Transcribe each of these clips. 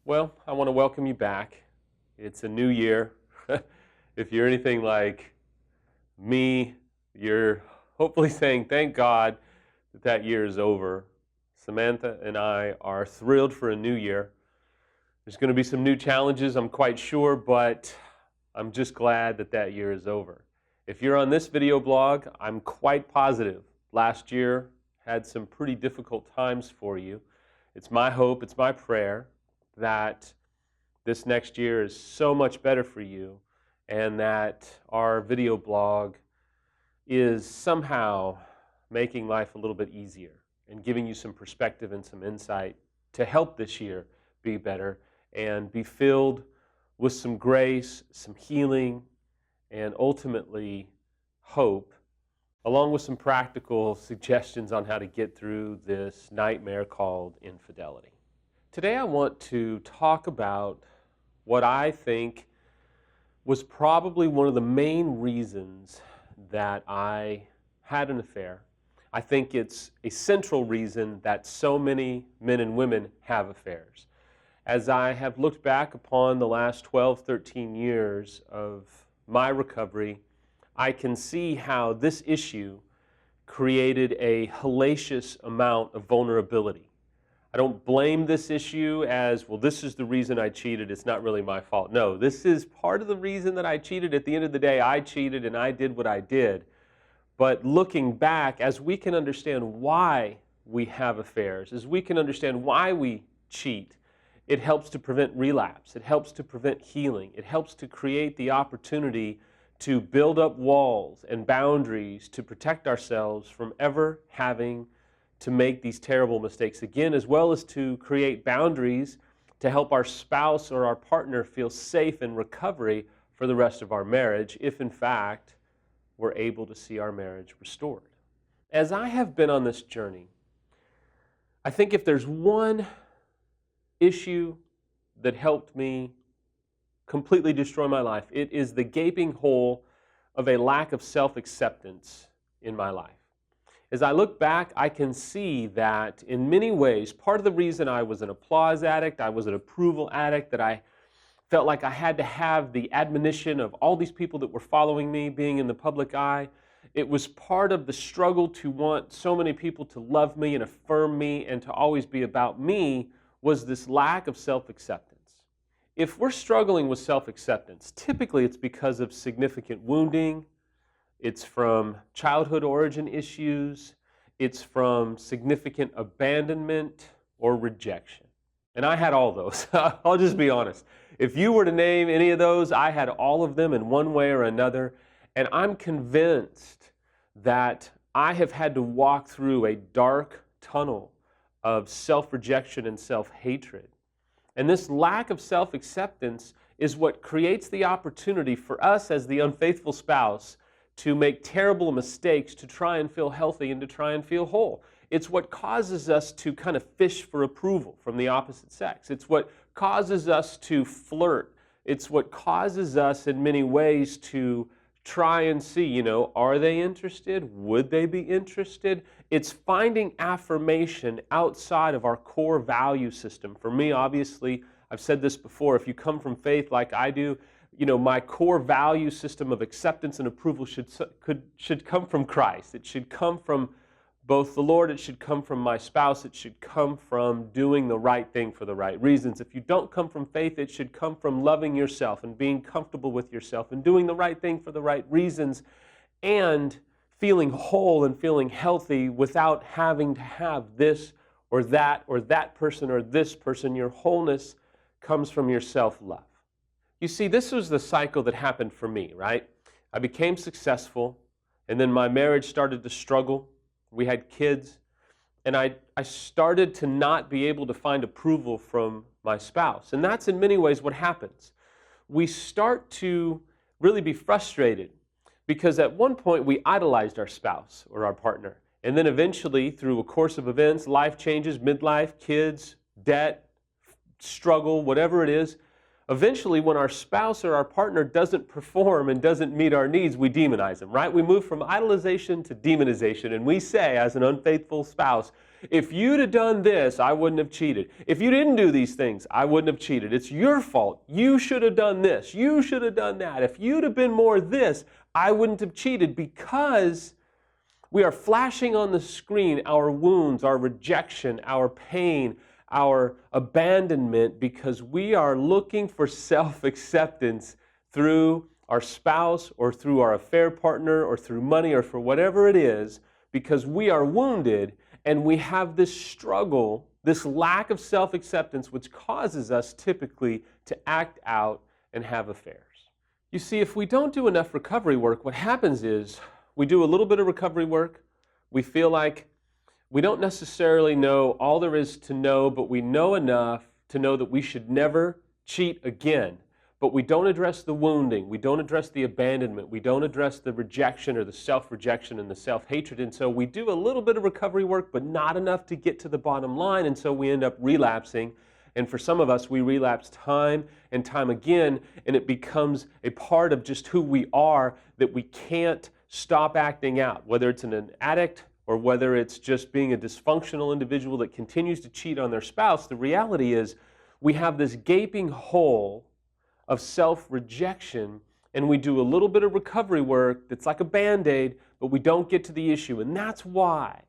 Well, I want to welcome you back. It's a new year. If you're anything like me, you're hopefully saying, thank God that year is over. Samantha and I are thrilled for a new year. There's going to be some new challenges, I'm quite sure, but I'm just glad that year is over. If you're on this video blog, I'm quite positive last year had some pretty difficult times for you. It's my hope, it's my prayer that this next year is so much better for you, and that our video blog is somehow making life a little bit easier and giving you some perspective and some insight to help this year be better and be filled with some grace, some healing, and ultimately hope, along with some practical suggestions on how to get through this nightmare called infidelity. Today I want to talk about what I think was probably one of the main reasons that I had an affair. I think it's a central reason that so many men and women have affairs. As I have looked back upon the last 12, 13 years of my recovery, I can see how this issue created a hellacious amount of vulnerability. I don't blame this issue as, well, this is the reason I cheated, it's not really my fault. No, this is part of the reason that I cheated. At the end of the day, I cheated and I did what I did. But looking back, as we can understand why we have affairs, as we can understand why we cheat, it helps to prevent relapse. It helps to prevent healing. It helps to create the opportunity to build up walls and boundaries to protect ourselves from ever having to make these terrible mistakes again, as well as to create boundaries to help our spouse or our partner feel safe in recovery for the rest of our marriage, if in fact we're able to see our marriage restored. As I have been on this journey, I think if there's one issue that helped me completely destroy my life, it is the gaping hole of a lack of self-acceptance in my life. As I look back, I can see that in many ways, part of the reason I was an applause addict, I was an approval addict, that I felt like I had to have the admonition of all these people that were following me, being in the public eye. It was part of the struggle to want so many people to love me and affirm me and to always be about me, was this lack of self-acceptance. If we're struggling with self-acceptance, typically it's because of significant wounding, it's from childhood origin issues, it's from significant abandonment or rejection. And I had all those. I'll just be honest. If you were to name any of those, I had all of them in one way or another. And I'm convinced that I have had to walk through a dark tunnel of self-rejection and self-hatred. And this lack of self-acceptance is what creates the opportunity for us as the unfaithful spouse to make terrible mistakes to try and feel healthy and to try and feel whole. It's what causes us to kind of fish for approval from the opposite sex. It's what causes us to flirt. It's what causes us in many ways to try and see, are they interested? Would they be interested? It's finding affirmation outside of our core value system. For me, obviously, I've said this before, if you come from faith like I do, my core value system of acceptance and approval should come from Christ. It should come from both the Lord, it should come from my spouse, it should come from doing the right thing for the right reasons. If you don't come from faith, it should come from loving yourself and being comfortable with yourself and doing the right thing for the right reasons and feeling whole and feeling healthy without having to have this or that person or this person. Your wholeness comes from your self-love. You see, this was the cycle that happened for me, right? I became successful, and then my marriage started to struggle. We had kids, and I started to not be able to find approval from my spouse. And that's in many ways what happens. We start to really be frustrated because at one point we idolized our spouse or our partner. And then eventually, through a course of events, life changes, midlife, kids, debt, struggle, whatever it is, Eventually, when our spouse or our partner doesn't perform and doesn't meet our needs, we demonize them, right? We move from idolization to demonization, and we say, as an unfaithful spouse, if you'd have done this, I wouldn't have cheated. If you didn't do these things, I wouldn't have cheated. It's your fault. You should have done this. You should have done that. If you'd have been more this, I wouldn't have cheated, because we are flashing on the screen our wounds, our rejection, our pain, our abandonment, because we are looking for self-acceptance through our spouse or through our affair partner or through money or for whatever it is, because we are wounded and we have this struggle, this lack of self-acceptance, which causes us typically to act out and have affairs. You see, if we don't do enough recovery work, what happens is we do a little bit of recovery work, we feel like we don't necessarily know all there is to know, but we know enough to know that we should never cheat again. But we don't address the wounding, we don't address the abandonment, we don't address the rejection or the self-rejection and the self-hatred. And so we do a little bit of recovery work, but not enough to get to the bottom line. And so we end up relapsing. And for some of us, we relapse time and time again, and it becomes a part of just who we are that we can't stop acting out, whether it's an addict or whether it's just being a dysfunctional individual that continues to cheat on their spouse. The reality is we have this gaping hole of self-rejection, and we do a little bit of recovery work that's like a Band-Aid, but we don't get to the issue. And that's why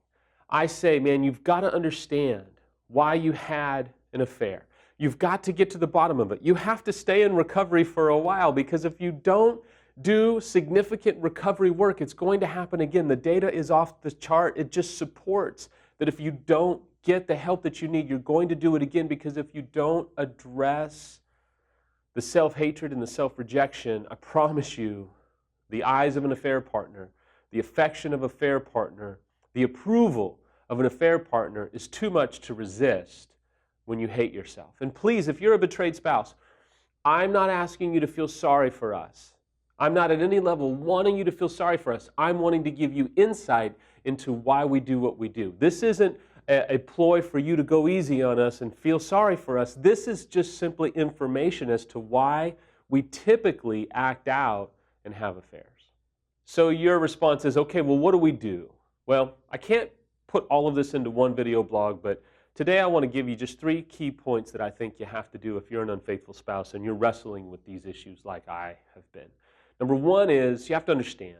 I say, man, you've got to understand why you had an affair. You've got to get to the bottom of it. You have to stay in recovery for a while, because if you don't do significant recovery work, it's going to happen again. The data is off the chart. It just supports that if you don't get the help that you need, you're going to do it again, because if you don't address the self-hatred and the self-rejection, I promise you, the eyes of an affair partner, the affection of an affair partner, the approval of an affair partner is too much to resist when you hate yourself. And please, if you're a betrayed spouse, I'm not asking you to feel sorry for us. I'm not at any level wanting you to feel sorry for us. I'm wanting to give you insight into why we do what we do. This isn't a ploy for you to go easy on us and feel sorry for us. This is just simply information as to why we typically act out and have affairs. So your response is, okay, well, what do we do? Well, I can't put all of this into one video blog, but today I want to give you just 3 key points that I think you have to do if you're an unfaithful spouse and you're wrestling with these issues like I have been. Number 1 is you have to understand,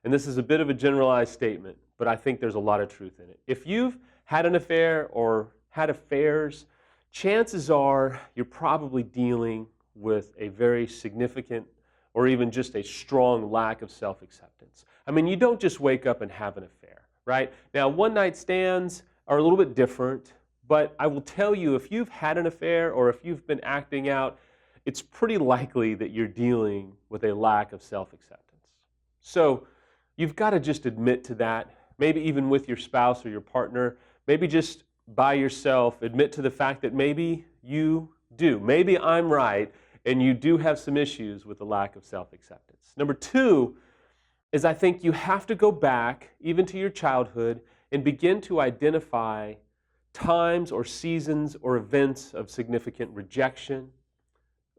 and this is a bit of a generalized statement, but I think there's a lot of truth in it. If you've had an affair or had affairs, chances are you're probably dealing with a very significant or even just a strong lack of self-acceptance. I mean, you don't just wake up and have an affair, right? Now, one-night stands are a little bit different, but I will tell you, if you've had an affair or if you've been acting out, it's pretty likely that you're dealing with a lack of self-acceptance. So you've got to just admit to that, maybe even with your spouse or your partner, maybe just by yourself, admit to the fact that maybe you do. Maybe I'm right and you do have some issues with the lack of self-acceptance. Number 2 is I think you have to go back even to your childhood and begin to identify times or seasons or events of significant rejection,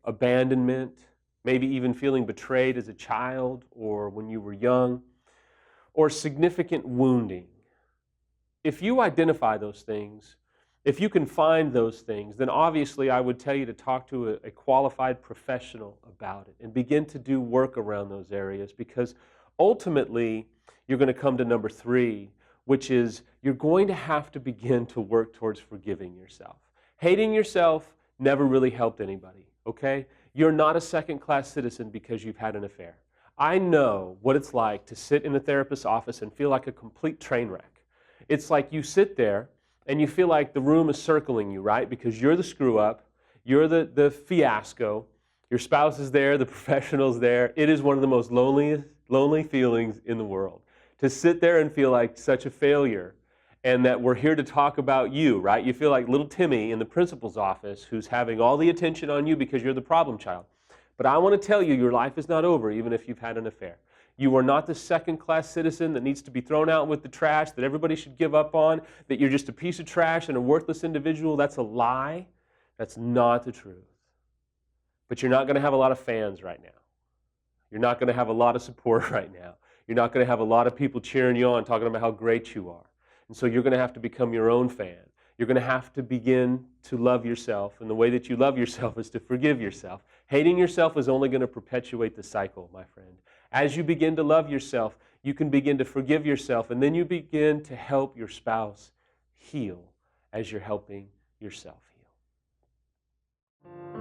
abandonment, maybe even feeling betrayed as a child or when you were young, or significant wounding. If you identify those things, if you can find those things, then obviously I would tell you to talk to a qualified professional about it and begin to do work around those areas, because ultimately you're going to come to number 3, which is you're going to have to begin to work towards forgiving yourself. Hating yourself never really helped anybody. Okay? You're not a second-class citizen because you've had an affair. I know what it's like to sit in a therapist's office and feel like a complete train wreck. It's like you sit there and you feel like the room is circling you, right? Because you're the screw-up, you're the fiasco, your spouse is there, the professional's there. It is one of the most lonely feelings in the world, to sit there and feel like such a failure, and that we're here to talk about you, right? You feel like little Timmy in the principal's office who's having all the attention on you because you're the problem child. But I want to tell you, your life is not over even if you've had an affair. You are not the second-class citizen that needs to be thrown out with the trash, that everybody should give up on, that you're just a piece of trash and a worthless individual. That's a lie. That's not the truth. But you're not going to have a lot of fans right now. You're not going to have a lot of support right now. You're not going to have a lot of people cheering you on, talking about how great you are. And so you're going to have to become your own fan. You're going to have to begin to love yourself. And the way that you love yourself is to forgive yourself. Hating yourself is only going to perpetuate the cycle, my friend. As you begin to love yourself, you can begin to forgive yourself, and then you begin to help your spouse heal as you're helping yourself heal.